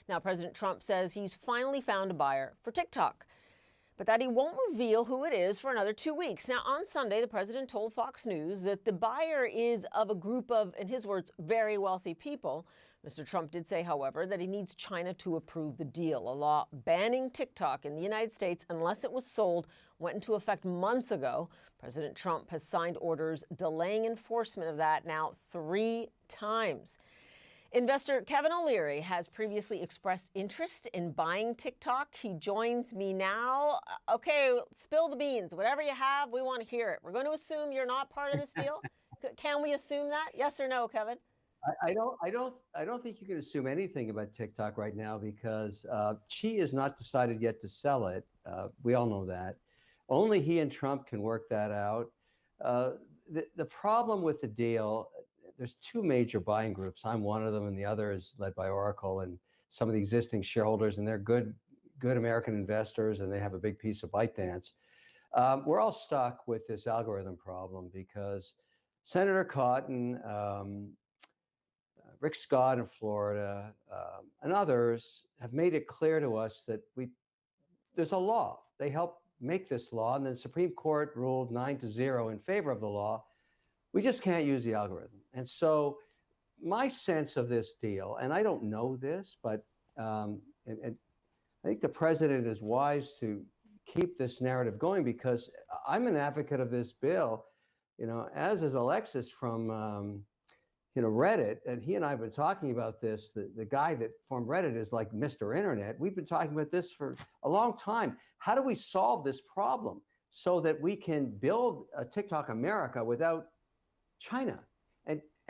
Now, President Trump says he's finally found a buyer for TikTok, but that he won't reveal who it is for another 2 weeks. Now, on Sunday, the president told Fox News that the buyer is of a group of, in his words, very wealthy people. Mr. Trump did say, however, that he needs China to approve the deal. A law banning TikTok in the United States unless it was sold went into effect months ago. President Trump has signed orders delaying enforcement of that now 3 times. Investor Kevin O'Leary has previously expressed interest in buying TikTok. He joins me now. Okay, spill the beans. Whatever you have, we want to hear it. We're going to assume you're not part of this deal. Can we assume that? Yes or no, Kevin? I don't think you can assume anything about TikTok right now because Xi has not decided yet to sell it. We all know that. Only he and Trump can work that out. The problem with the deal, there's two major buying groups. I'm one of them, and the other is led by Oracle and some of the existing shareholders, and they're good American investors, and they have a big piece of ByteDance. We're all stuck with this algorithm problem because Senator Cotton, Rick Scott in Florida, and others have made it clear to us that there's a law. They helped make this law, and the Supreme Court ruled 9-0 in favor of the law. We just can't use the algorithm. And so my sense of this deal, and I don't know this, but and I think the president is wise to keep this narrative going because I'm an advocate of this bill, as is Alexis from Reddit, and he and I have been talking about this. The guy that formed Reddit is like Mr. Internet. We've been talking about this for a long time. How do we solve this problem so that we can build a TikTok America without China?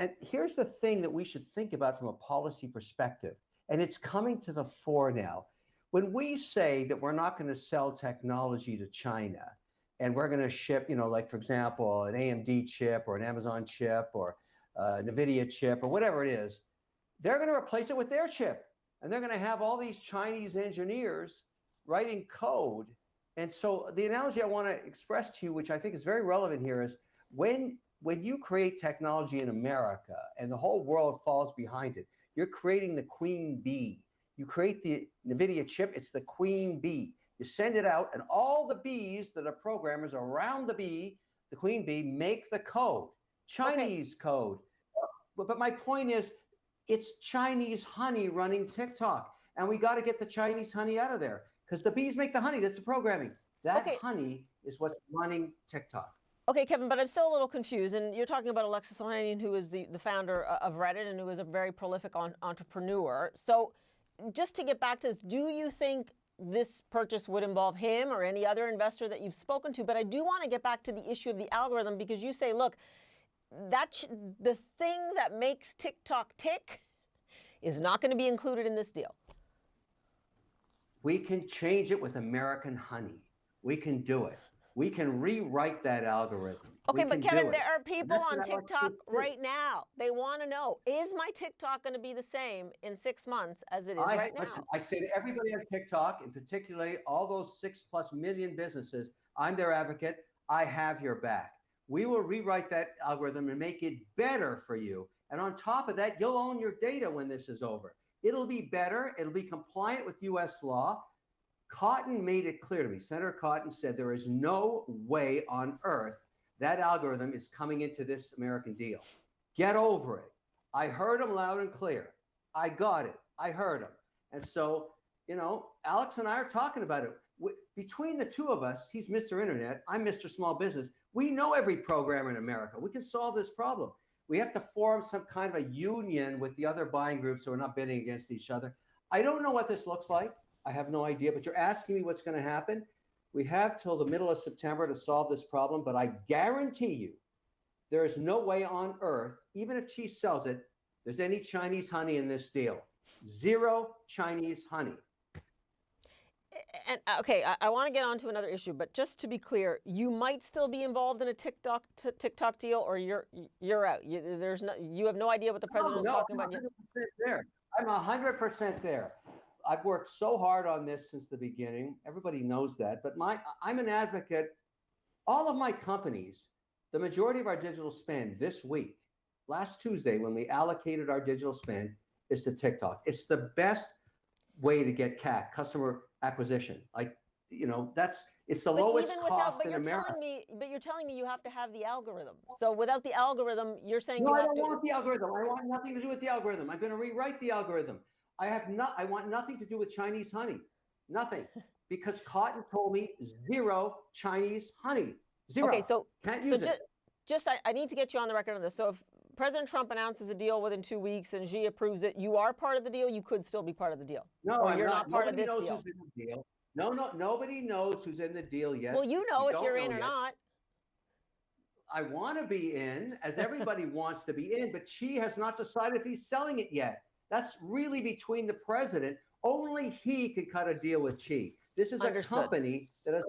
And here's the thing that we should think about from a policy perspective, and it's coming to the fore now. When we say that we're not going to sell technology to China and we're going to ship, like, for example, an AMD chip or an Amazon chip or NVIDIA chip or whatever it is, they're going to replace it with their chip. And they're going to have all these Chinese engineers writing code. And so the analogy I want to express to you, which I think is very relevant here, is when you create technology in America and the whole world falls behind it, you're creating the queen bee. You create the NVIDIA chip, it's the queen bee. You send it out, and all the bees that are programmers around the queen bee, make the code, Chinese code. But my point is, it's Chinese honey running TikTok, and we got to get the Chinese honey out of there because the bees make the honey. That's the programming. That honey is what's running TikTok. Okay, Kevin, but I'm still a little confused. And you're talking about Alexis Ohanian, who is the founder of Reddit and who is a very prolific entrepreneur. So just to get back to this, do you think this purchase would involve him or any other investor that you've spoken to? But I do want to get back to the issue of the algorithm because you say, look, the thing that makes TikTok tick is not going to be included in this deal. We can change it with American honey. We can do it. We can rewrite that algorithm. Okay, but Kevin, there are people on TikTok right now. They want to know, is my TikTok going to be the same in 6 months as it is right now? Listen, I say to everybody on TikTok, and particularly all those 6+ million businesses, I'm their advocate. I have your back. We will rewrite that algorithm and make it better for you. And on top of that, you'll own your data when this is over. It'll be better. It'll be compliant with U.S. law. Cotton made it clear to me. Senator Cotton said there is no way on earth that algorithm is coming into this American deal. Get over it. I heard him loud and clear. I got it. I heard him. And so, Alex and I are talking about it. Between the two of us, he's Mr. Internet, I'm Mr. Small Business. We know every programmer in America. We can solve this problem. We have to form some kind of a union with the other buying groups so we're not bidding against each other. I don't know what this looks like. I have no idea, but you're asking me what's going to happen. We have till the middle of September to solve this problem, but I guarantee you there is no way on earth, even if Xi sells it, there's any Chinese honey in this deal. Zero Chinese honey. And okay, I want to get on to another issue, but just to be clear, you might still be involved in a TikTok deal, or you're out. You have no idea what the president is talking about. I'm 100% there. I'm 100% there. I've worked so hard on this since the beginning. Everybody knows that. But I'm an advocate. All of my companies, the majority of our digital spend this week, last Tuesday, when we allocated our digital spend, is to TikTok. It's the best way to get CAC, customer acquisition. Like, it's the But lowest even without, cost but in you're America. telling me you have to have the algorithm. So without the algorithm, you're saying No, you I have don't to. want the algorithm. I want nothing to do with the algorithm. I'm going to rewrite the algorithm. I want nothing to do with Chinese honey. Nothing. Because Cotton told me zero Chinese honey. Okay, Zero. Can't so use it. I need to get you on the record on this. So if President Trump announces a deal within 2 weeks and Xi approves it, you are part of the deal. You could still be part of the deal. No, Or I'm you're not. not part of Nobody this knows deal. who's in the deal. No, nobody knows who's in the deal yet. Well, you know We if don't you're know in or yet. not. I want to be in, as everybody wants to be in, but Xi has not decided if he's selling it yet. That's really between the president. Only he can cut a deal with Xi. This is Understood. a company that has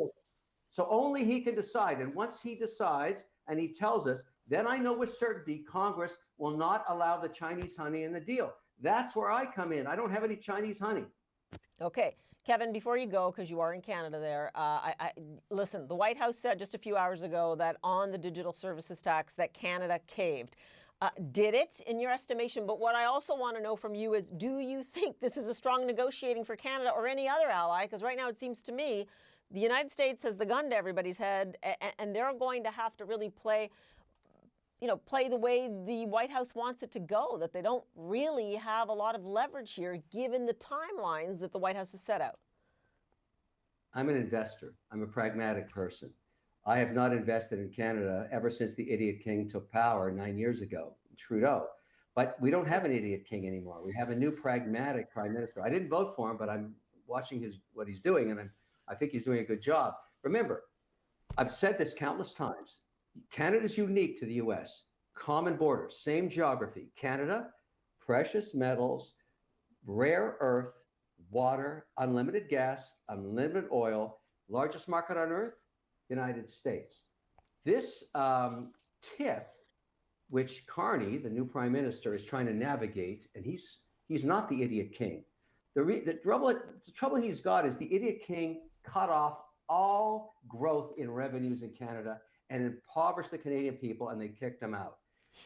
so only he can decide. And once he decides and he tells us, then I know with certainty Congress will not allow the Chinese honey in the deal. That's where I come in. I don't have any Chinese honey. Okay. Kevin, before you go, because you are in Canada there, listen, the White House said just a few hours ago that on the digital services tax that Canada caved. Did it, in your estimation? But what I also want to know from you is, do you think this is a strong negotiating for Canada or any other ally? Because right now it seems to me the United States has the gun to everybody's head, and they're going to have to really play the way the White House wants it to go, that they don't really have a lot of leverage here, given the timelines that the White House has set out. I'm an investor. I'm a pragmatic person. I have not invested in Canada ever since the idiot king took power 9 years ago, Trudeau. But we don't have an idiot king anymore. We have a new pragmatic prime minister. I didn't vote for him, but I'm watching what he's doing, and I think he's doing a good job. Remember, I've said this countless times. Canada's unique to the US. Common borders, same geography. Canada, precious metals, rare earth, water, unlimited gas, unlimited oil, largest market on earth, United States. This TIF, which Carney, the new prime minister, is trying to navigate, and he's not the idiot king. The trouble he's got is the idiot king cut off all growth in revenues in Canada and impoverished the Canadian people, and they kicked him out.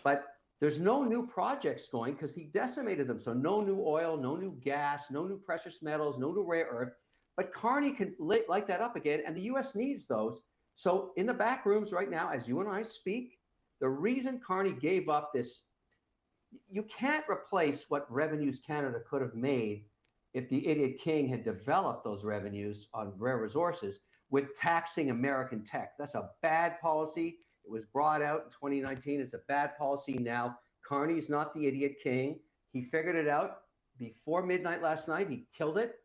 But there's no new projects going because he decimated them. So no new oil, no new gas, no new precious metals, no new rare earth. But Carney can light that up again, and the U.S. needs those. So in the back rooms right now, as you and I speak, the reason Carney gave up this, you can't replace what revenues Canada could have made if the idiot king had developed those revenues on rare resources with taxing American tech. That's a bad policy. It was brought out in 2019. It's a bad policy now. Carney's not the idiot king. He figured it out before midnight last night. He killed it.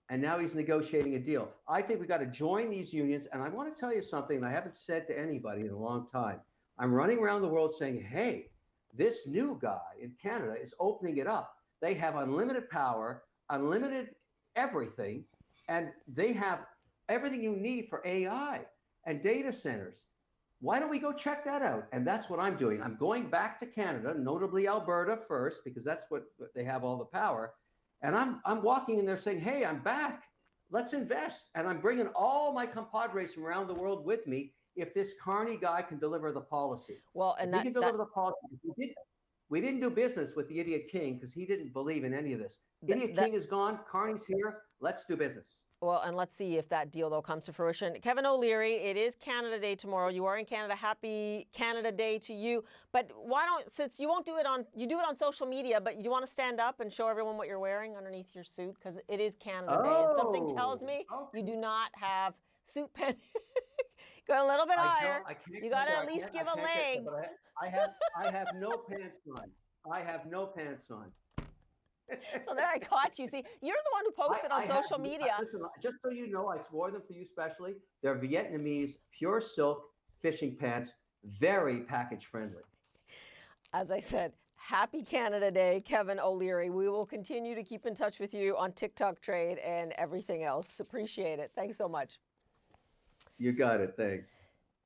And now he's negotiating a deal. I think we got to join these unions. And I want to tell you something I haven't said to anybody in a long time. I'm running around the world saying, hey, this new guy in Canada is opening it up. They have unlimited power, unlimited everything, and they have everything you need for AI and data centers. Why don't we go check that out? And that's what I'm doing. I'm going back to Canada, notably Alberta first, because that's what they have all the power. And I'm walking in there saying, hey, I'm back. Let's invest. And I'm bringing all my compadres from around the world with me if this Carney guy can deliver the policy. Well, and he can deliver the policy. We didn't do business with the idiot king because he didn't believe in any of this. Idiot king is gone. Carney's here. Let's do business. Well, and let's see if that deal, though, comes to fruition. Kevin O'Leary, it is Canada Day tomorrow. You are in Canada. Happy Canada Day to you. But why don't, since you won't do it you do it on social media, but you want to stand up and show everyone what you're wearing underneath your suit? Because it is Canada Day. And something tells me you do not have suit pants. Go a little bit higher. You got to at least give a leg. I have no pants on. I have no pants on. So there I caught you. See, you're the one who posted on social media. Listen, just so you know, I wore them for you specially. They're Vietnamese pure silk fishing pants, very package friendly. As I said, happy Canada Day, Kevin O'Leary. We will continue to keep in touch with you on TikTok Trade and everything else. Appreciate it. Thanks so much. You got it. Thanks.